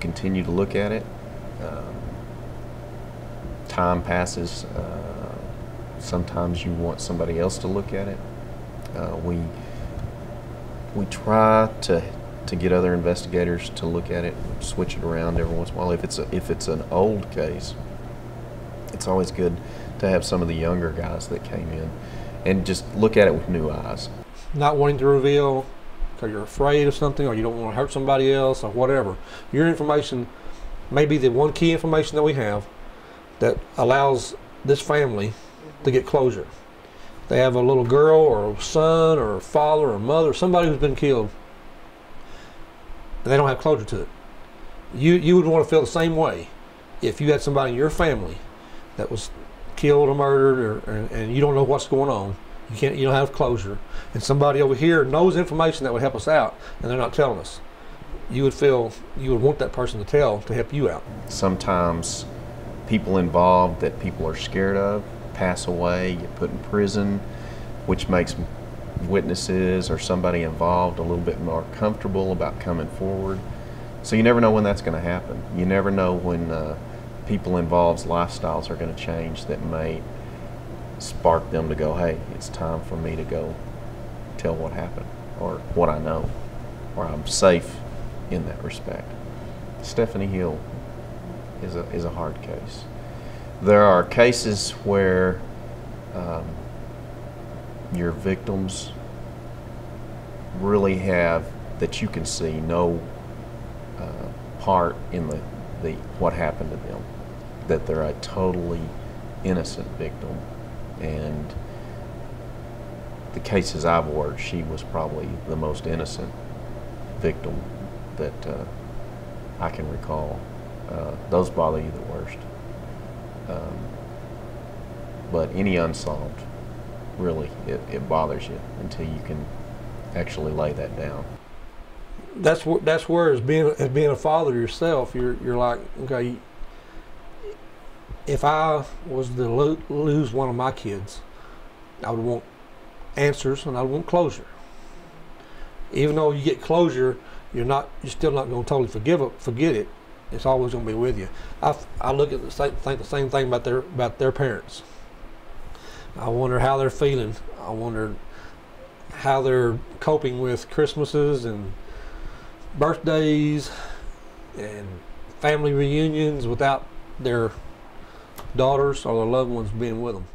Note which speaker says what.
Speaker 1: continue to look at it. Time passes. Sometimes you want somebody else to look at it. We try to get other investigators to look at it, switch it around every once in a while. If it's an old case, it's always good to have some of the younger guys that came in and just look at it with new eyes.
Speaker 2: Not wanting to reveal because you're afraid of something, or you don't want to hurt somebody else, or whatever. Your information may be the one key information that we have that allows this family to get closure. They have a little girl or a son or a father or mother, somebody who's been killed, and they don't have closure to it. You would want to feel the same way if you had somebody in your family that was killed or murdered, and you don't know what's going on. You don't have closure, and somebody over here knows information that would help us out, and they're not telling us. You would want that person to help you out.
Speaker 1: Sometimes people involved that people are scared of pass away, get put in prison, which makes witnesses or somebody involved a little bit more comfortable about coming forward. So you never know when that's going to happen. You never know when people involved's lifestyles are going to change that may spark them to go, hey, it's time for me to go tell what happened or what I know, or I'm safe in that respect. Stephanie Hill is a hard case. There are cases where your victims really have, that you can see, no part in the what happened to them, that they're a totally innocent victim. And the cases I've worked, she was probably the most innocent victim that I can recall. Those bother you the worst. But any unsolved, really, it bothers you until you can actually lay that down.
Speaker 2: That's where as being a father yourself, you're like, okay, if I was to lose one of my kids, I would want answers and I would want closure. Even though you get closure, you're still not going to totally forget it. It's always going to be with you. I look at think the same thing about their parents. I wonder how they're feeling. I wonder how they're coping with Christmases and birthdays and family reunions without their daughters or their loved ones being with them.